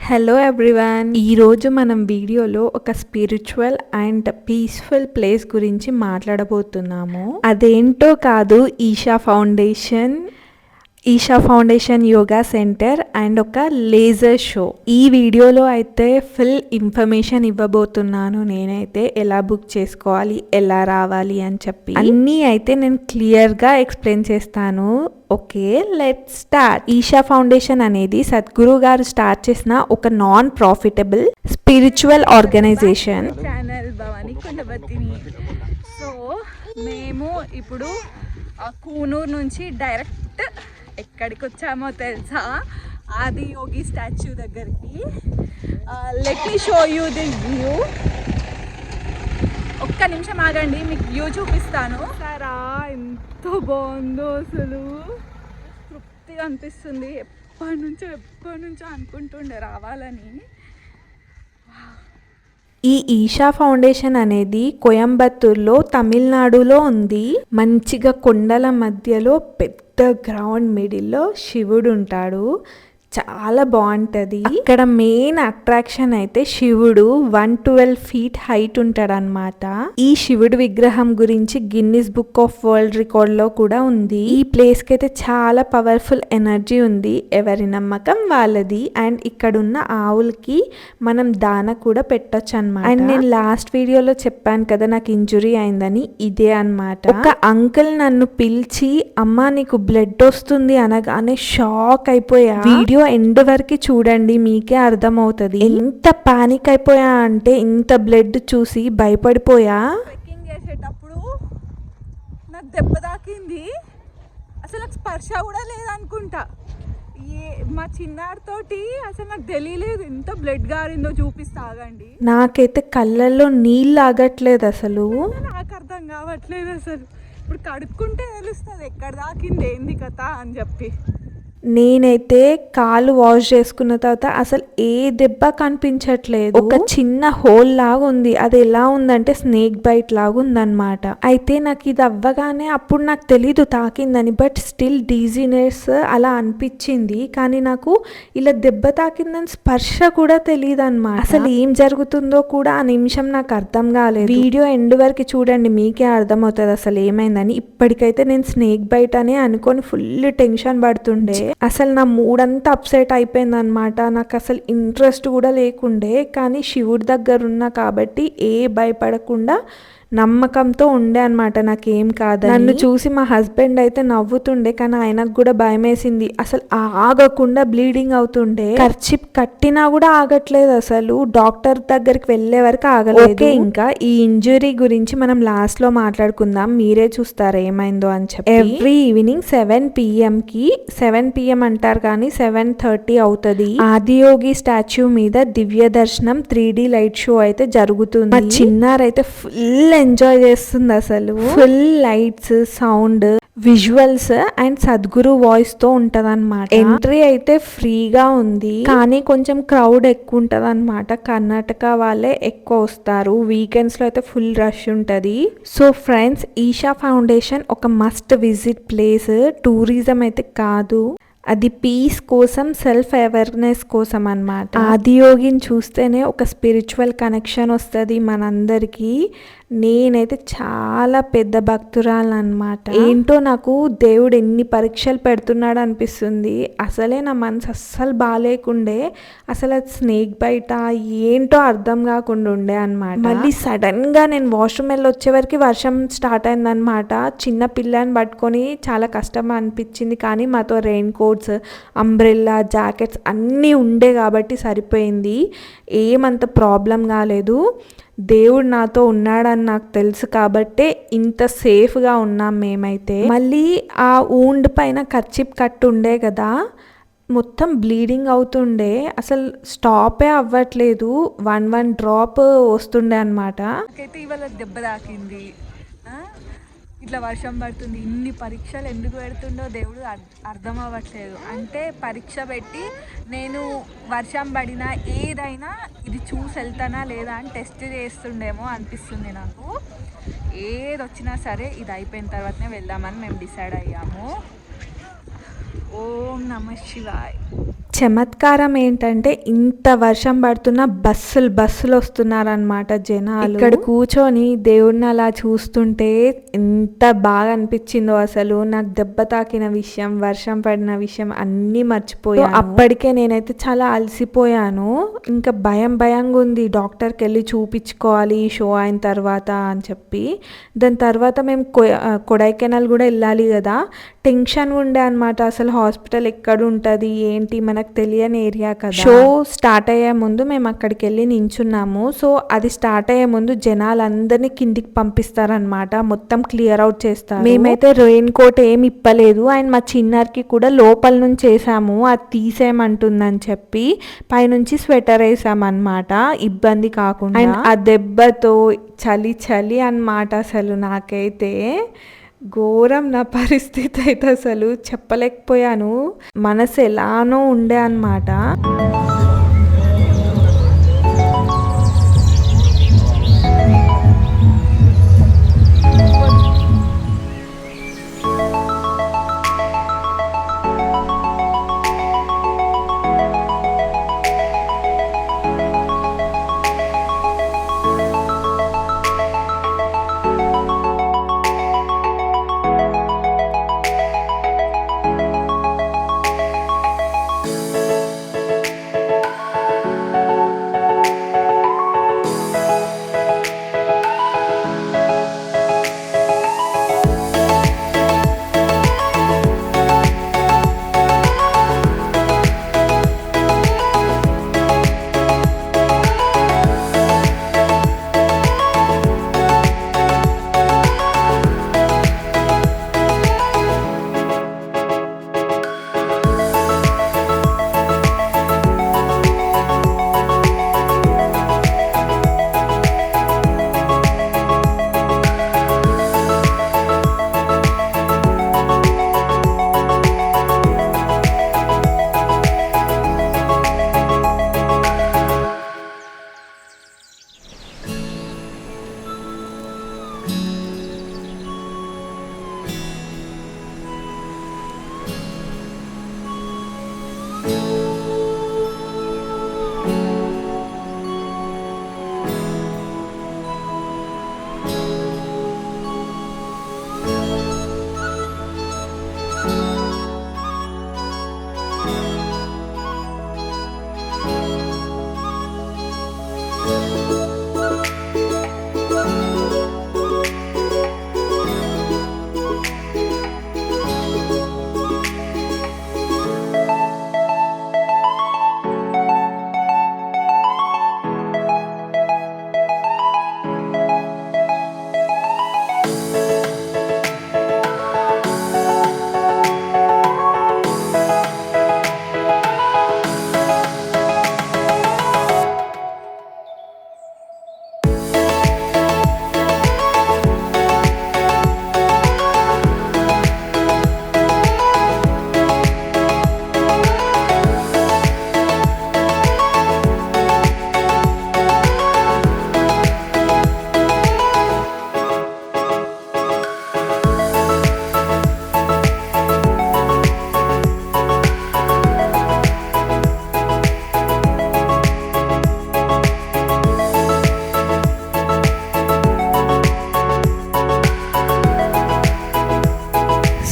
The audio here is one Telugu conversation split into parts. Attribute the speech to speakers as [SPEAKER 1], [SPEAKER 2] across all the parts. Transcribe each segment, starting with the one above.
[SPEAKER 1] హలో ఎవ్రీవన్, ఈరోజు మనం వీడియోలో ఒక స్పిరిచువల్ అండ్ పీస్ఫుల్ ప్లేస్ గురించి మాట్లాడబోతున్నాము. అదేంటో కాదు, Isha foundation yoga center and ఒక లేజర్ షో. ఈ వీడియోలో అయితే ఫుల్ ఇన్ఫర్మేషన్ ఇవ్వబోతున్నాను. నేనైతే ఎలా బుక్ చేసుకోవాలి, ఎలా రావాలి అని చెప్పి అన్నీ అయితే నేను క్లియర్గా ఎక్స్ప్లెయిన్ చేస్తాను. Okay, let's start. Isha foundation అనేది సద్గురు గారు స్టార్ట్ చేసిన ఒక non profitable spiritual organization.
[SPEAKER 2] So మేము ఇప్పుడు కూనూరు నుంచి డైరెక్ట్ ఎక్కడికి వచ్చామో తెలుసా? ఆది యోగి స్టాచ్యూ దగ్గరికి. Let me show you this view. ఒక్క నిమిషం ఆగండి, మీకు వ్యూ చూపిస్తాను. సరా ఎంత బాగుందో, అసలు తృప్తిగా అనిపిస్తుంది. ఎప్పటి నుంచో అనుకుంటుండే రావాలని.
[SPEAKER 1] ఈ ఈషా ఫౌండేషన్ అనేది కోయంబత్తూర్లో, తమిళనాడులో ఉంది. మంచిగా కొండల మధ్యలో పెద్ద గ్రౌండ్ మిడిల్లో శివుడు ఉంటాడు. చాలా బాగుంటుంది. ఇక్కడ మెయిన్ అట్రాక్షన్ అయితే శివుడు 112 feet హైట్ ఉంటాడు అనమాట. ఈ శివుడు విగ్రహం గురించి Guinness book of world record లో కూడా ఉంది. ఈ ప్లేస్ కి అయితే చాలా పవర్ఫుల్ ఎనర్జీ ఉంది. ఎవరి నమ్మకం వాళ్ళది. అండ్ ఇక్కడ ఉన్న ఆవులకి మనం దాన కూడా పెట్టొచ్చు అనమాట. అండ్ నేను లాస్ట్ వీడియోలో చెప్పాను కదా నాకు ఇంజురీ అయిందని, ఇదే అనమాట. ఒక అంకుల్ నన్ను పిలిచి అమ్మా నీకు బ్లడ్ వస్తుంది అనగానే షాక్ అయిపోయా. వీడియో ఎండ్ వరకు చూడండి, మీకే అర్థమవుతుంది. ఎంత పానిక్ అయిపోయా అంటే ఇంత బ్లడ్ చూసి భయపడిపోయా.
[SPEAKER 2] ట్రెక్కింగ్ చేసేటప్పుడు నాకు దెబ్బ తాకింది. అసలు నాకు స్పర్శ కూడా లేదనుకుంటా. మా చిన్నారితోటి అసలు నాకు తెలియలేదు ఎంత బ్లడ్ గారిందో. చూపిస్తా ఆగండి.
[SPEAKER 1] నాకైతే కళ్ళల్లో నీళ్ళు ఆగట్లేదు అసలు.
[SPEAKER 2] నాకు అర్థం కావట్లేదు అసలు. ఇప్పుడు కడుక్కుంటే తెలుస్తుంది ఎక్కడ దాకింది ఏంది కథ అని చెప్పి.
[SPEAKER 1] నేనైతే కాలు వాష్ చేసుకున్న తర్వాత అసలు ఏ దెబ్బ కనిపించట్లేదు. ఒక చిన్న హోల్ లాగా ఉంది. అది ఎలా ఉందంటే స్నేక్ బైట్ లాగా ఉందన్నమాట. అయితే నాకు ఇది అవ్వగానే అప్పుడు నాకు తెలీదు తాకిందని, బట్ స్టిల్ డీజీనెస్ అలా అనిపించింది. కానీ నాకు ఇలా దెబ్బ తాకిందని స్పర్శ కూడా తెలియదు అనమాట. అసలు ఏం జరుగుతుందో కూడా ఆ నిమిషం నాకు అర్థం కాలేదు. వీడియో ఎండ్ వరకు చూడండి, మీకే అర్థమవుతుంది అసలు ఏమైందని. ఇప్పటికైతే నేను స్నేక్ బైట్ అని అనుకొని ఫుల్ టెన్షన్ పడుతుండే. అసలు నా మూడంతా అప్సెట్ అయిపోయింది అనమాట. నాకు అసలు ఇంట్రెస్ట్ కూడా లేకుండే. కానీ శివుడి దగ్గర ఉన్నా కాబట్టి భయపడకుండా నమ్మకంతో ఉండే అనమాట. నాకేం కాదు. నన్ను చూసి మా హస్బెండ్ అయితే నవ్వుతుండే, కానీ ఆయనకు కూడా భయం వేసింది. అసలు ఆగకుండా బ్లీడింగ్ అవుతుండే. కర్చిప్ కట్టినా కూడా ఆగట్లేదు. అసలు డాక్టర్ దగ్గరికి వెళ్లే వరకు ఆగలేదు. ఇంకా ఈ ఇంజురీ గురించి మనం లాస్ట్ లో మాట్లాడుకుందాం. మీరే చూస్తారు ఏమైందో అని చెప్పి. ఎవ్రీ ఈవినింగ్ 7 PM కి 7 PM అంటారు కానీ 7:30 అవుతుంది. ఆదియోగి స్టాచ్యూ మీద దివ్య దర్శనం 3D లైట్ షో అయితే జరుగుతుంది. మా చిన్నారైతే ఫుల్ ఎంజాయ్ చేస్తుంది. అసలు full lights, sound, visuals and Sadhguru voice తో ఉంటది అనమాట. ఎంట్రీ అయితే ఫ్రీగా ఉంది, కానీ కొంచెం క్రౌడ్ ఎక్కువ ఉంటది అనమాట. కర్ణాటక వాళ్ళే ఎక్కువ వస్తారు. వీకెండ్స్ లో అయితే ఫుల్ రష్ ఉంటది. సో ఫ్రెండ్స్, ఈషా ఫౌండేషన్ ఒక మస్ట్ విజిట్ ప్లేస్. టూరిజం అయితే కాదు, అది పీస్ కోసం, సెల్ఫ్ అవేర్నెస్ కోసం అన్నమాట. ఆదియోగిని చూస్తేనే ఒక స్పిరిచువల్ కనెక్షన్ వస్తుంది మనందరికీ. నేనైతే చాలా పెద్ద భక్తురాలు అనమాట. ఏంటో నాకు దేవుడు ఎన్ని పరీక్షలు పెడుతున్నాడు అనిపిస్తుంది. అసలే నా మనసు అస్సలు బాగాలేకుండే. అసలు అది స్నేక్ బైట ఏంటో అర్థం కాకుండా ఉండే అనమాట. మళ్ళీ సడన్ గా నేను వాష్రూమ్ వెళ్ళి వచ్చే వరకు వర్షం స్టార్ట్ అయిందనమాట. చిన్న పిల్లని పట్టుకొని చాలా కష్టం అనిపించింది. కానీ మాతో రెయిన్ కోట్స్, అంబ్రెల్లా, జాకెట్స్ అన్నీ ఉండే కాబట్టి సరిపోయింది. ఏమంత ప్రాబ్లం కాలేదు. దేవుడు నాతో ఉన్నాడని నాకు తెలుసు కాబట్టే ఇంత సేఫ్గా ఉన్నాం మేమైతే. మళ్ళీ ఆ ఊండ్ పైన కర్చిప్ కట్టు ఉండే కదా, మొత్తం బ్లీడింగ్ అవుతుండే. అసలు స్టాపే అవ్వట్లేదు. 1 డ్రాప్ వస్తుండే అనమాట.
[SPEAKER 2] నాకైతే ఇవాళ దెబ్బ తాకింది. ఇట్లా వర్షం పడుతుంది. ఇన్ని పరీక్షలు ఎందుకు పెడుతుండో దేవుడు అర్థం అవ్వట్లేదు. అంటే పరీక్ష పెట్టి నేను వర్షం పడినా ఏదైనా ఇది చూసి వెళ్తానా లేదా అని టెస్ట్ చేస్తుండేమో అనిపిస్తుంది నాకు. ఏది వచ్చినా సరే ఇది అయిపోయిన తర్వాతనే వెళ్దామని మేము డిసైడ్ అయ్యాము. ఓం నమః శివాయ్.
[SPEAKER 1] చమత్కారం ఏంటంటే ఇంత వర్షం పడుతున్న బస్సులు వస్తున్నారనమాట జనాలు. ఇక్కడ కూర్చొని దేవుడిని అలా చూస్తుంటే ఎంత బాగా అనిపించిందో అసలు. నాకు దెబ్బ తాకిన విషయం, వర్షం పడిన విషయం అన్నీ మర్చిపోయాను. అప్పటికే నేనైతే చాలా అలసిపోయాను. ఇంకా భయంగా ఉంది, డాక్టర్కి వెళ్ళి చూపించుకోవాలి ఈ షో అయిన తర్వాత అని చెప్పి. దాని తర్వాత మేము కొడైకెనాల్ కూడా వెళ్ళాలి కదా, టెన్షన్ ఉండే అనమాట. అసలు హాస్పిటల్ ఎక్కడ ఉంటుంది ఏంటి మనకు తెలియని ఏరియా కదా. షో స్టార్ట్ అయ్యే ముందు మేము అక్కడికి వెళ్ళి నించున్నాము. సో అది స్టార్ట్ అయ్యే ముందు జనాలందరినీ కిందికి పంపిస్తారనమాట, మొత్తం క్లియర్ అవుట్ చేస్తారు. మేమైతే రెయిన్ కోట్ ఏమి ఇప్పలేదు, అండ్ మా చిన్నర్కి కూడా లోపల నుంచి వేసాము, అది తీసేయమంటుందని చెప్పి పైనుంచి స్వెటర్ వేసామన్నమాట ఇబ్బంది కాకుండా. అండ్ ఆ దెబ్బతో చలి అన్నమాట. అసలు నాకైతే ఘోరం నా పరిస్థితి అయితే, అసలు చెప్పలేకపోయాను. మనసు ఎలానో ఉండే అన్నమాట.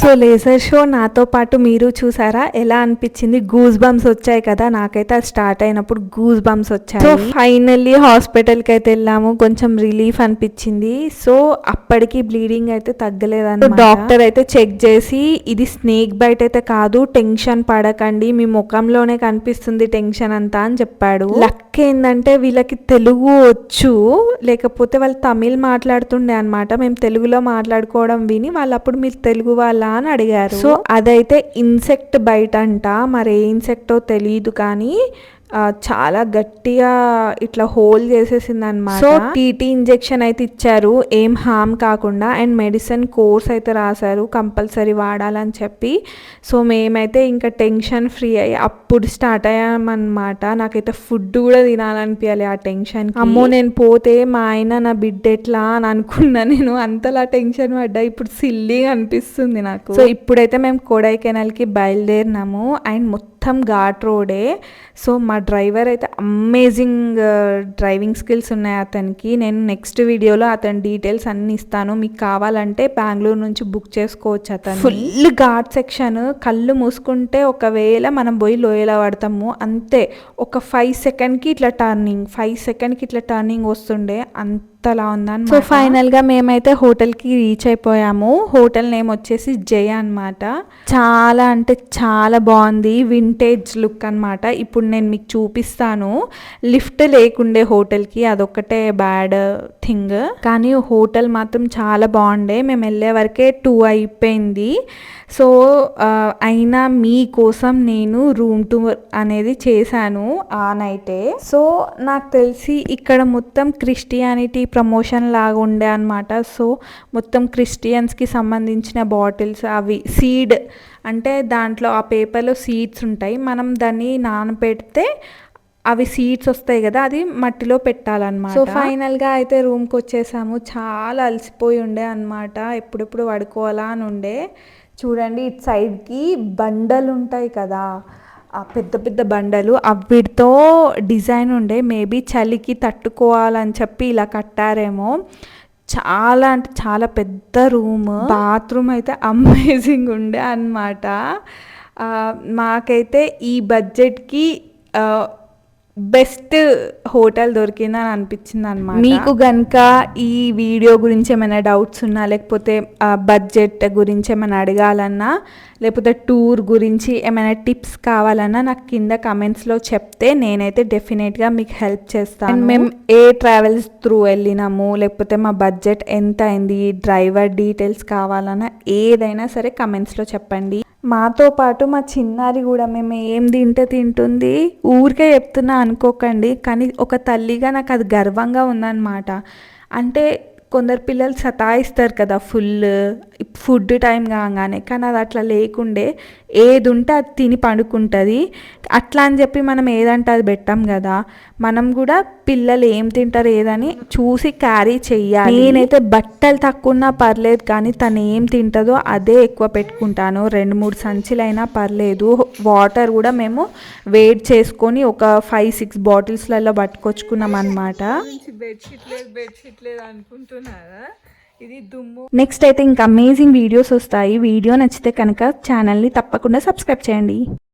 [SPEAKER 1] సో లేజర్ షో నాతో పాటు మీరు చూసారా, ఎలా అనిపించింది? గూస్ బంప్స్ వచ్చాయి కదా, నాకైతే అది స్టార్ట్ అయినప్పుడు గూస్ బంప్స్ వచ్చాయి. సో ఫైనల్లీ హాస్పిటల్కి అయితే వెళ్ళాము, కొంచెం రిలీఫ్ అనిపించింది. సో అప్పటికి బ్లీడింగ్ అయితే తగ్గలేదన్నమాట. డాక్టర్ అయితే చెక్ చేసి ఇది స్నేక్ బైట్ అయితే కాదు, టెన్షన్ పడకండి, మీ ముఖంలోనే కనిపిస్తుంది టెన్షన్ అంతా అని చెప్పాడు. లక్ ఏంటంటే వీళ్ళకి తెలుగు వచ్చు, లేకపోతే వాళ్ళు తమిళ్ మాట్లాడుతుండే అనమాట. మేము తెలుగులో మాట్లాడుకోవడం విని వాళ్ళు అప్పుడు మీరు తెలుగు వాళ్ళ అని అడిగారు. సో అదైతే ఇన్సెక్ట్ బైట్ అంట, మరి ఏ ఇన్సెక్టో తెలియదు కానీ చాలా గట్టిగా ఇట్లా హోల్ చేసేసింది అనమాట. సో టీటీ ఇంజెక్షన్ అయితే ఇచ్చారు, ఏం హామ్ కాకుండా, అండ్ మెడిసిన్ కోర్స్ అయితే రాశారు కంపల్సరీ వాడాలని చెప్పి. సో మేమైతే ఇంకా టెన్షన్ ఫ్రీ అయ్యి అప్పుడు స్టార్ట్ అయ్యామన్నమాట. నాకైతే ఫుడ్ కూడా తినాలనిపించాలి ఆ టెన్షన్. అమ్మో నేను పోతే మా ఆయన నా బిడ్డ ఎట్లా అని అనుకున్నా, నేను అంతలా టెన్షన్ పడ్డా. ఇప్పుడు సిల్లీగా అనిపిస్తుంది నాకు. సో ఇప్పుడైతే మేము కొడైకెనాల్కి బయలుదేరినాము, అండ్ మొత్తం మొత్తం ఘాట్ రోడే. సో మా డ్రైవర్ అయితే అమేజింగ్ డ్రైవింగ్ స్కిల్స్ ఉన్నాయి అతనికి. నేను నెక్స్ట్ వీడియోలో అతని డీటెయిల్స్ అన్నీ ఇస్తాను, మీకు కావాలంటే బెంగళూరు నుంచి బుక్ చేసుకోవచ్చు. అతను ఫుల్ ఘాట్ సెక్షన్, కళ్ళు మూసుకుంటే ఒకవేళ మనం పోయి లోయలో పడతాము అంతే. ఒక 5 సెకండ్కి ఇట్లా టర్నింగ్, 5 సెకండ్కి ఇట్లా టర్నింగ్ వస్తుండే, అంతలా ఉందని. సో ఫైనల్గా మేమైతే హోటల్కి రీచ్ అయిపోయాము. హోటల్ నేమ్ వచ్చేసి జయ అనమాట. చాలా అంటే చాలా బాగుంది, వింటేజ్ లుక్ అనమాట. ఇప్పుడు నేను మీకు చూపిస్తాను. లిఫ్ట్ లేకుండే హోటల్కి, అదొక్కటే బ్యాడ్ థింగ్, కానీ హోటల్ మాత్రం చాలా బాగుండే. మేము వెళ్ళే వరకే 2 అయిపోయింది. సో అయినా మీకోసం నేను రూమ్ టూర్ అనేది చేశాను ఆ నైటే. సో నాకు తెలిసి ఇక్కడ మొత్తం క్రిస్టియానిటీ ప్రమోషన్ లాగా ఉండే అనమాట. సో మొత్తం క్రిస్టియన్స్కి సంబంధించిన బాటిల్స్, అవి సీడ్ అంటే దాంట్లో ఆ పేపర్లో సీడ్స్ ఉంటాయి, మనం దాన్ని నానబెడితే అవి సీడ్స్ వస్తాయి కదా, అది మట్టిలో పెట్టాలన్నమాట. సో ఫైనల్గా అయితే రూమ్కి వచ్చేసాము. చాలా అలసిపోయి ఉండే అనమాట, ఎప్పుడెప్పుడు పడుకోవాలా అని ఉండే. చూడండి ఇటు సైడ్కి బండలు ఉంటాయి కదా, ఆ పెద్ద పెద్ద బండలు, అవిటితో డిజైన్ ఉండే. మేబీ చలికి తట్టుకోవాలని చెప్పి ఇలా కట్టారేమో. చాలా అంటే చాలా పెద్ద రూమ్. బాత్రూమ్ అయితే అమేజింగ్ ఉండే అన్నమాట. మాకైతే ఈ బడ్జెట్కి బెస్ట్ హోటల్ దొరికిందని అనిపించింది అనమాట. మీకు కనుక ఈ వీడియో గురించి ఏమైనా డౌట్స్ ఉన్నా, లేకపోతే బడ్జెట్ గురించి ఏమైనా అడగాలన్నా, లేకపోతే టూర్ గురించి ఏమైనా టిప్స్ కావాలన్నా నాకు కింద కమెంట్స్లో చెప్తే నేనైతే డెఫినెట్గా మీకు హెల్ప్ చేస్తాను. మేము ఏ ట్రావెల్స్ త్రూ వెళ్ళినాము, లేకపోతే మా బడ్జెట్ ఎంత అయింది, డ్రైవర్ డీటెయిల్స్ కావాలన్నా ఏదైనా సరే కమెంట్స్లో చెప్పండి. మాతో పాటు మా చిన్నారి కూడా మేము ఏం తింటుంది, ఊరికే చెప్తున్నా అనుకోకండి, కానీ ఒక తల్లిగా నాకు అది గర్వంగా ఉందన్నమాట. అంటే కొందరు పిల్లలు సతాయిస్తారు కదా ఫుడ్ టైం కాగానే, కానీ అది అట్లా లేకుండే ఏది ఉంటే అది తిని పడుకుంటుంది. అట్లా అని చెప్పి మనం ఏదంటే అది పెట్టాం కదా, మనం కూడా పిల్లలు ఏం తింటారు ఏదని చూసి క్యారీ చెయ్యాలి. నేనైతే బట్టలు తక్కువ ఉన్నా పర్లేదు, కానీ తను ఏం తింటుందో అదే ఎక్కువ పెట్టుకుంటాను. 2-3 సంచులైనా పర్లేదు. వాటర్ కూడా మేము వెయిట్ చేసుకొని ఒక 5-6 బాటిల్స్లలో పట్టుకొచ్చుకున్నాం అనమాట.
[SPEAKER 2] బెడ్షీట్ లేదు అనుకుంటున్నారా, ఇది దుమ్ము.
[SPEAKER 1] నెక్స్ట్ అయితే ఇంకా అమేజింగ్ వీడియోస్ వస్తాయి. వీడియో నచ్చితే కనుక ఛానల్ని తప్పకుండా సబ్స్క్రైబ్ చేయండి.